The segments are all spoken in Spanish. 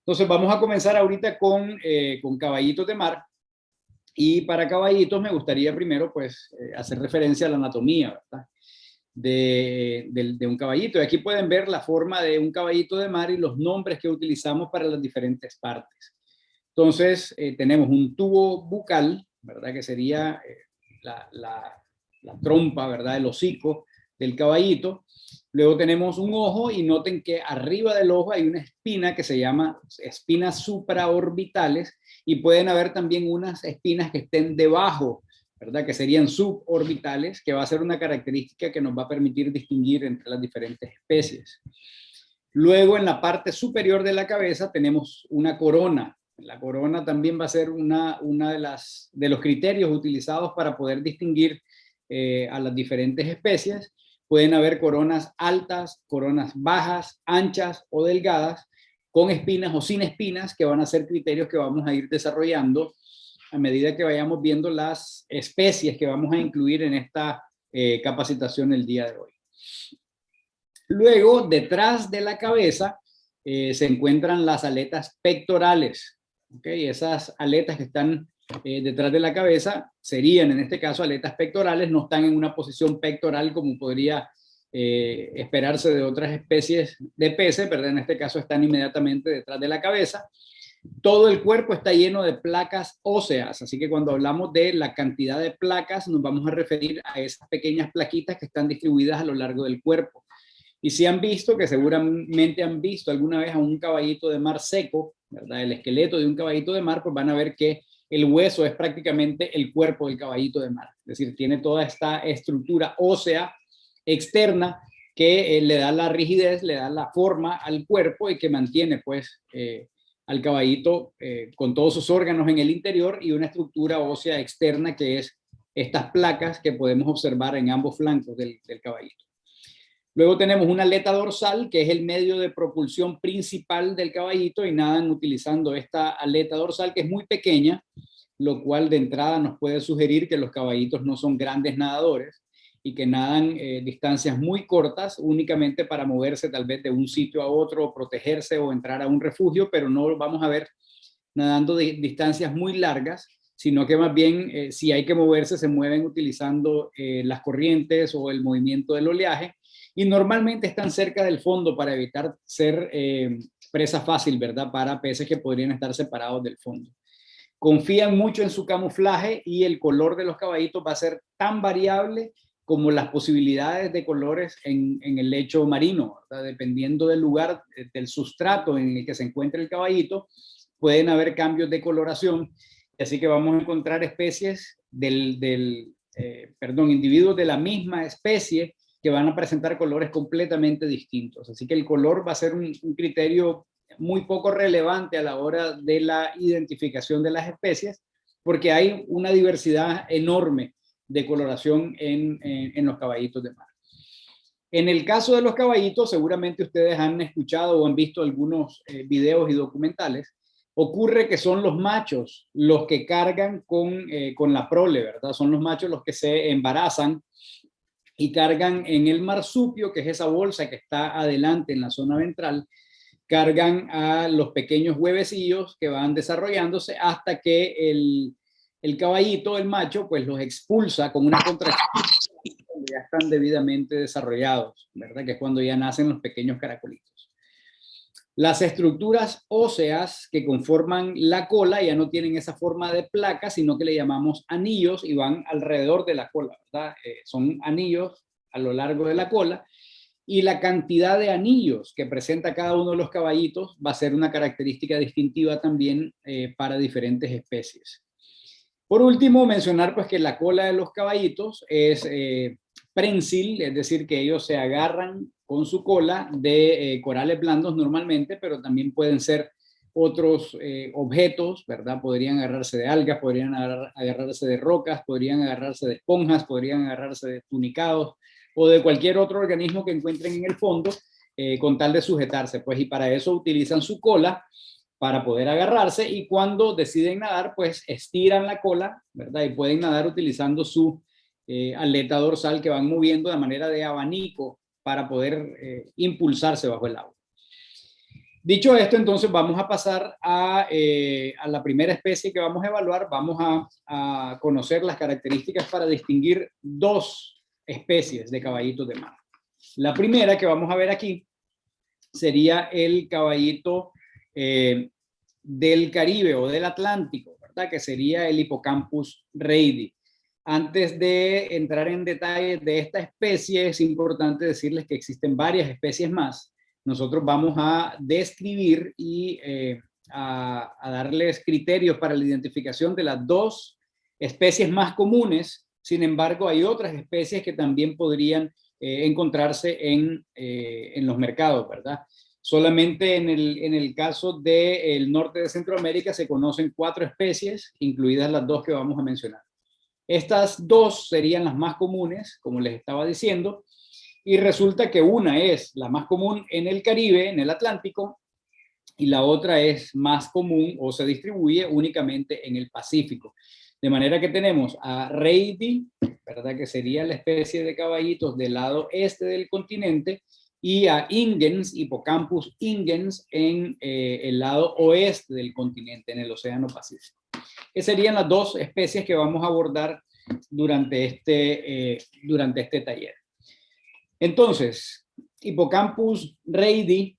Entonces vamos a comenzar ahorita con caballitos de mar. Y para caballitos me gustaría primero pues hacer referencia a la anatomía, ¿verdad? de un caballito. Y aquí pueden ver la forma de un caballito de mar y los nombres que utilizamos para las diferentes partes. Entonces tenemos un tubo bucal, ¿verdad? Que sería la trompa, ¿verdad? El hocico del caballito. Luego tenemos un ojo y noten que arriba del ojo hay una espina que se llama espinas supraorbitales y pueden haber también unas espinas que estén debajo, ¿verdad? Que serían suborbitales, que va a ser una característica que nos va a permitir distinguir entre las diferentes especies. Luego en la parte superior de la cabeza tenemos una corona. La corona también va a ser una de los criterios utilizados para poder distinguir a las diferentes especies. Pueden haber coronas altas, coronas bajas, anchas o delgadas, con espinas o sin espinas, que van a ser criterios que vamos a ir desarrollando a medida que vayamos viendo las especies que vamos a incluir en esta capacitación el día de hoy. Luego, detrás de la cabeza se encuentran las aletas pectorales. ¿Okay? Esas aletas que están detrás de la cabeza serían, en este caso, aletas pectorales, no están en una posición pectoral como podría esperarse de otras especies de peces, pero en este caso están inmediatamente detrás de la cabeza. Todo el cuerpo está lleno de placas óseas, así que cuando hablamos de la cantidad de placas, nos vamos a referir a esas pequeñas plaquitas que están distribuidas a lo largo del cuerpo. Y si han visto, que seguramente han visto alguna vez a un caballito de mar seco, ¿verdad? El esqueleto de un caballito de mar, pues van a ver que el hueso es prácticamente el cuerpo del caballito de mar. Es decir, tiene toda esta estructura ósea externa que le da la rigidez, le da la forma al cuerpo y que mantiene pues al caballito con todos sus órganos en el interior y una estructura ósea externa que es estas placas que podemos observar en ambos flancos del caballito. Luego tenemos una aleta dorsal, que es el medio de propulsión principal del caballito, y nadan utilizando esta aleta dorsal, que es muy pequeña, lo cual de entrada nos puede sugerir que los caballitos no son grandes nadadores y que nadan distancias muy cortas, únicamente para moverse tal vez de un sitio a otro, protegerse o entrar a un refugio, pero no vamos a ver nadando de distancias muy largas, sino que más bien si hay que moverse, se mueven utilizando las corrientes o el movimiento del oleaje, y normalmente están cerca del fondo para evitar ser presa fácil, ¿verdad? Para peces que podrían estar separados del fondo. Confían mucho en su camuflaje y el color de los caballitos va a ser tan variable como las posibilidades de colores en el lecho marino, ¿verdad? Dependiendo del lugar, del sustrato en el que se encuentre el caballito, pueden haber cambios de coloración. Así que vamos a encontrar especies individuos de la misma especie que van a presentar colores completamente distintos. Así que el color va a ser un criterio muy poco relevante a la hora de la identificación de las especies, porque hay una diversidad enorme de coloración en los caballitos de mar. En el caso de los caballitos, seguramente ustedes han escuchado o han visto algunos videos y documentales. Ocurre que son los machos los que cargan con la prole, ¿verdad? Son los machos los que se embarazan y cargan en el marsupio, que es esa bolsa que está adelante en la zona ventral, cargan a los pequeños huevecillos que van desarrollándose hasta que el caballito, el macho, pues los expulsa con una contracción cuando ya están debidamente desarrollados, ¿verdad? Que es cuando ya nacen los pequeños caracolitos. Las estructuras óseas que conforman la cola ya no tienen esa forma de placa, sino que le llamamos anillos y van alrededor de la cola, ¿verdad? Son anillos a lo largo de la cola, y la cantidad de anillos que presenta cada uno de los caballitos va a ser una característica distintiva también para diferentes especies. Por último, mencionar pues que la cola de los caballitos es prensil, es decir, que ellos se agarran con su cola de corales blandos normalmente, pero también pueden ser otros objetos, ¿verdad? Podrían agarrarse de algas, podrían agarrarse de rocas, podrían agarrarse de esponjas, podrían agarrarse de tunicados o de cualquier otro organismo que encuentren en el fondo, con tal de sujetarse, pues, y para eso utilizan su cola para poder agarrarse, y cuando deciden nadar, pues estiran la cola, ¿verdad? Y pueden nadar utilizando su aleta dorsal, que van moviendo de manera de abanico para poder impulsarse bajo el agua. Dicho esto, entonces vamos a pasar a la primera especie que vamos a evaluar. Vamos a conocer las características para distinguir dos especies de caballitos de mar. La primera que vamos a ver aquí sería el caballito del Caribe o del Atlántico, ¿verdad? Que sería el Hippocampus reidi. Antes de entrar en detalles de esta especie, es importante decirles que existen varias especies más. Nosotros vamos a describir y a darles criterios para la identificación de las dos especies más comunes. Sin embargo, hay otras especies que también podrían encontrarse en los mercados, ¿verdad? Solamente en el caso del norte de Centroamérica se conocen 4 especies, incluidas las 2 que vamos a mencionar. Estas 2 serían las más comunes, como les estaba diciendo, y resulta que una es la más común en el Caribe, en el Atlántico, y la otra es más común o se distribuye únicamente en el Pacífico. De manera que tenemos a reidi, ¿verdad? Que sería la especie de caballitos del lado este del continente, y a ingens, Hippocampus ingens, en el lado oeste del continente, en el Océano Pacífico. Que serían las 2 especies que vamos a abordar durante este taller. Entonces, Hippocampus reidi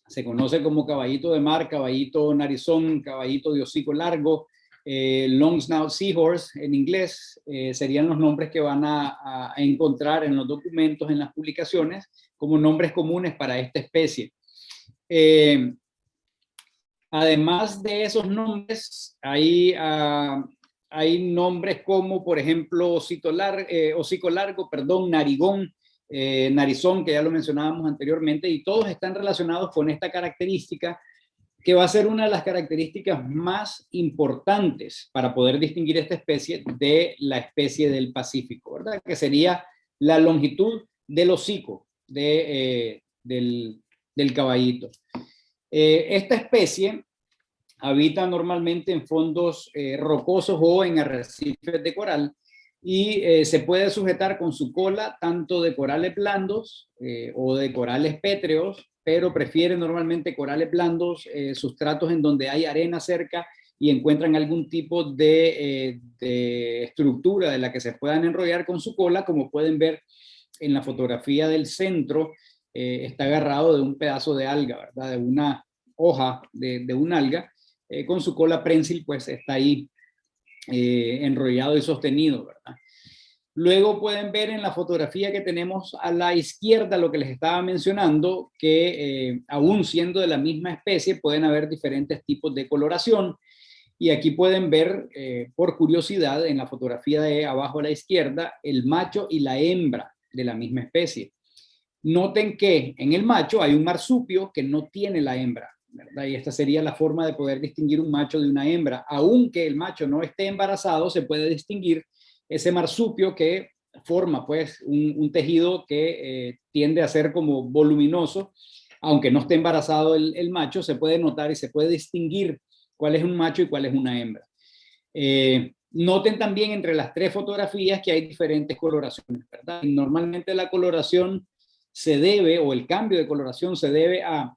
se conoce como caballito de mar, caballito narizón, caballito de hocico largo, long snout seahorse en inglés, serían los nombres que van a encontrar en los documentos, en las publicaciones, como nombres comunes para esta especie. Además de esos nombres, hay nombres como, por ejemplo, hocico largo, narigón, narizón, que ya lo mencionábamos anteriormente, y todos están relacionados con esta característica, que va a ser una de las características más importantes para poder distinguir esta especie de la especie del Pacífico, ¿verdad? Que sería la longitud del hocico del caballito. Esta especie habita normalmente en fondos rocosos o en arrecifes de coral, y se puede sujetar con su cola tanto de corales blandos o de corales pétreos, pero prefiere normalmente corales blandos, sustratos en donde hay arena cerca y encuentran algún tipo de estructura de la que se puedan enrollar con su cola, como pueden ver en la fotografía del centro. Está agarrado de un pedazo de alga, ¿verdad? De una hoja de un alga, con su cola prensil, pues está ahí enrollado y sostenido, ¿verdad? Luego pueden ver en la fotografía que tenemos a la izquierda lo que les estaba mencionando, que aún siendo de la misma especie pueden haber diferentes tipos de coloración, y aquí pueden ver por curiosidad en la fotografía de abajo a la izquierda el macho y la hembra de la misma especie. Noten que en el macho hay un marsupio que no tiene la hembra, ¿verdad? Y esta sería la forma de poder distinguir un macho de una hembra. Aunque el macho no esté embarazado, se puede distinguir ese marsupio que forma pues un tejido que tiende a ser como voluminoso. Aunque no esté embarazado el macho, se puede notar y se puede distinguir cuál es un macho y cuál es una hembra. Noten también entre las 3 fotografías que hay diferentes coloraciones, ¿verdad? Y normalmente la coloración se debe, o el cambio de coloración se debe a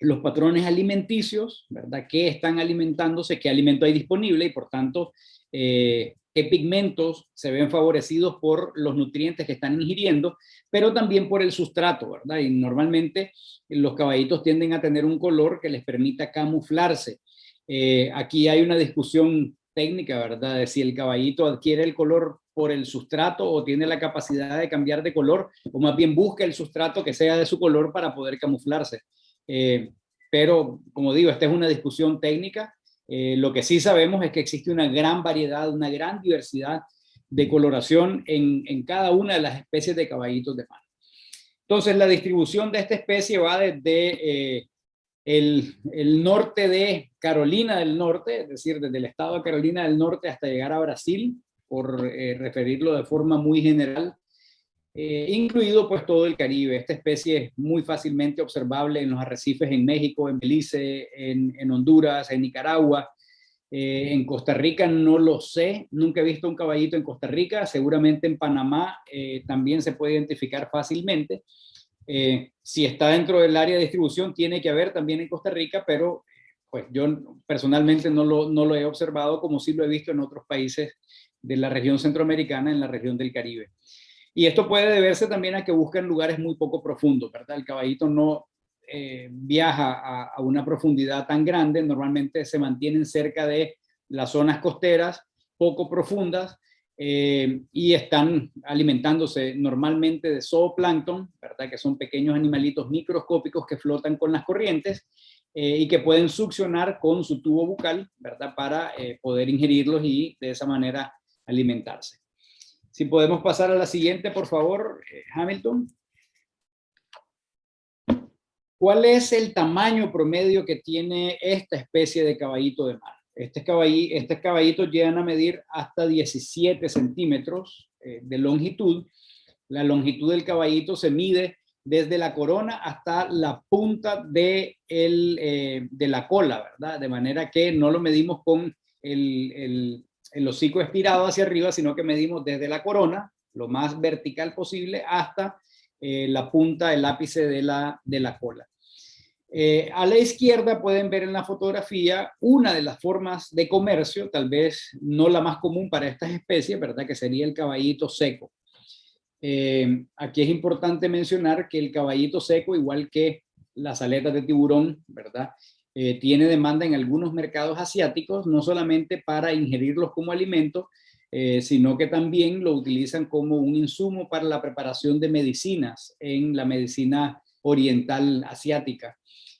los patrones alimenticios, ¿verdad? ¿Qué están alimentándose? ¿Qué alimento hay disponible? Y por tanto, qué pigmentos se ven favorecidos por los nutrientes que están ingiriendo, pero también por el sustrato, ¿verdad? Y normalmente los caballitos tienden a tener un color que les permita camuflarse. Aquí hay una discusión técnica, ¿verdad? De si el caballito adquiere el color por el sustrato o tiene la capacidad de cambiar de color, o más bien busca el sustrato que sea de su color para poder camuflarse. Pero, como digo, esta es una discusión técnica. Lo que sí sabemos es que existe una gran variedad, una gran diversidad de coloración en cada una de las especies de caballitos de mano. Entonces, la distribución de esta especie va desde el norte de Carolina del Norte, es decir, desde el estado de Carolina del Norte hasta llegar a Brasil, por referirlo de forma muy general, incluido pues todo el Caribe. Esta especie es muy fácilmente observable en los arrecifes en México, en Belice, en Honduras, en Nicaragua. En Costa Rica no lo sé, nunca he visto un caballito en Costa Rica, seguramente en Panamá también se puede identificar fácilmente. Si está dentro del área de distribución, tiene que haber también en Costa Rica, pero pues yo personalmente no lo he observado como sí lo he visto en otros países de la región centroamericana, en la región del Caribe. Y esto puede deberse también a que buscan lugares muy poco profundos, ¿verdad? El caballito no viaja a una profundidad tan grande, normalmente se mantienen cerca de las zonas costeras, poco profundas, y están alimentándose normalmente de zooplancton, ¿verdad? Que son pequeños animalitos microscópicos que flotan con las corrientes y que pueden succionar con su tubo bucal, ¿verdad? Para poder ingerirlos y de esa manera alimentarse. Si podemos pasar a la siguiente, por favor, Hamilton. ¿Cuál es el tamaño promedio que tiene esta especie de caballito de mar? Estos caballitos llegan a medir hasta 17 centímetros de longitud. La longitud del caballito se mide desde la corona hasta la punta de la cola, ¿verdad? De manera que no lo medimos con el hocico estirado hacia arriba, sino que medimos desde la corona, lo más vertical posible, hasta la punta, el ápice de la cola. A la izquierda pueden ver en la fotografía una de las formas de comercio, tal vez no la más común para estas especies, ¿verdad? Que sería el caballito seco. Aquí es importante mencionar que el caballito seco, igual que las aletas de tiburón, ¿verdad? Tiene demanda en algunos mercados asiáticos, no solamente para ingerirlos como alimento, sino que también lo utilizan como un insumo para la preparación de medicinas en la medicina oriental asiática.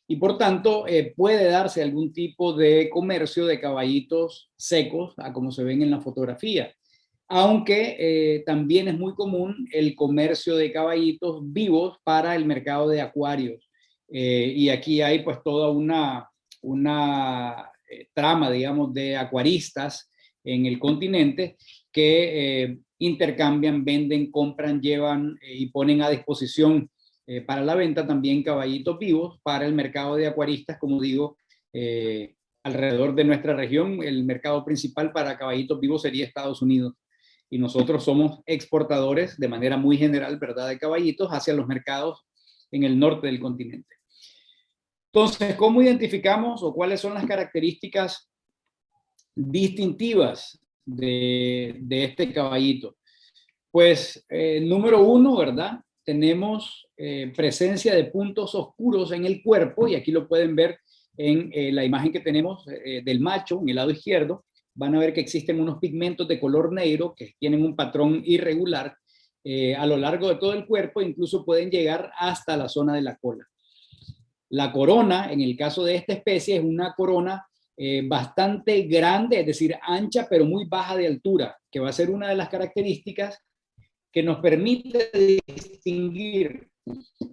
Y por tanto, puede darse algún tipo de comercio de caballitos secos, como se ven en la fotografía. Aunque también es muy común el comercio de caballitos vivos para el mercado de acuarios. Y aquí hay pues toda una trama, digamos, de acuaristas en el continente que intercambian, venden, compran, llevan y ponen a disposición para la venta también caballitos vivos para el mercado de acuaristas, como digo, alrededor de nuestra región. El mercado principal para caballitos vivos sería Estados Unidos. Y nosotros somos exportadores de manera muy general, ¿verdad?, de caballitos hacia los mercados en el norte del continente. Entonces, ¿cómo identificamos o cuáles son las características distintivas de este caballito? Pues, número uno, ¿verdad? Tenemos presencia de puntos oscuros en el cuerpo, y aquí lo pueden ver en la imagen que tenemos del macho, en el lado izquierdo. Van a ver que existen unos pigmentos de color negro que tienen un patrón irregular a lo largo de todo el cuerpo, incluso pueden llegar hasta la zona de la cola. La corona, en el caso de esta especie, es una corona bastante grande, es decir, ancha, pero muy baja de altura, que va a ser una de las características que nos permite distinguir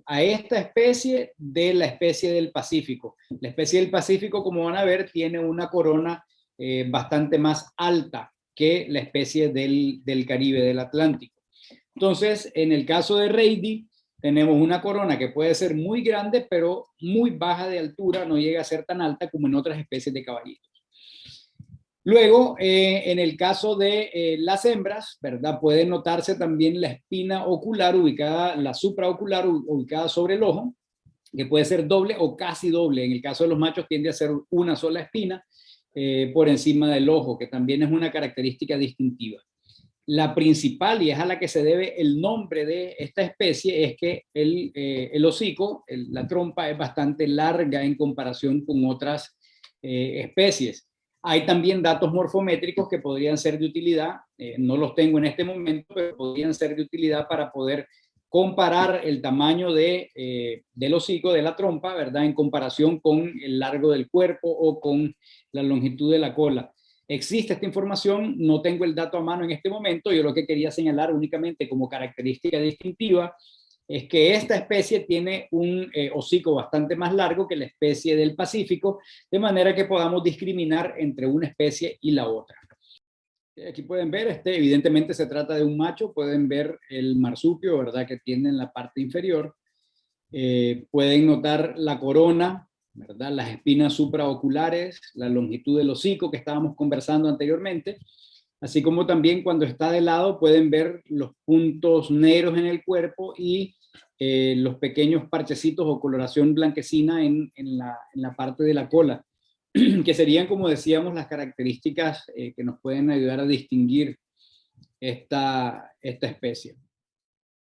a esta especie de la especie del Pacífico. La especie del Pacífico, como van a ver, tiene una corona bastante más alta que la especie del Caribe, del Atlántico. Entonces, en el caso de Reidy, tenemos una corona que puede ser muy grande, pero muy baja de altura, no llega a ser tan alta como en otras especies de caballitos. Luego, en el caso de las hembras, ¿verdad? Puede notarse también la espina ocular ubicada, la supraocular ubicada sobre el ojo, que puede ser doble o casi doble. En el caso de los machos tiende a ser una sola espina por encima del ojo, que también es una característica distintiva. La principal, y es a la que se debe el nombre de esta especie, es que el hocico, la trompa, es bastante larga en comparación con otras especies. Hay también datos morfométricos que podrían ser de utilidad, no los tengo en este momento, pero podrían ser de utilidad para poder comparar el tamaño del hocico, de la trompa, ¿verdad?, en comparación con el largo del cuerpo o con la longitud de la cola. Existe esta información, no tengo el dato a mano en este momento. Yo lo que quería señalar únicamente como característica distintiva es que esta especie tiene un hocico bastante más largo que la especie del Pacífico, de manera que podamos discriminar entre una especie y la otra. Aquí pueden ver, evidentemente se trata de un macho, pueden ver el marsupio, ¿verdad?, que tiene en la parte inferior. Pueden notar la corona, ¿verdad?, las espinas supraoculares, la longitud del hocico que estábamos conversando anteriormente, así como también cuando está de lado pueden ver los puntos negros en el cuerpo y los pequeños parchecitos o coloración blanquecina en la parte de la cola, que serían, como decíamos, las características que nos pueden ayudar a distinguir esta especie.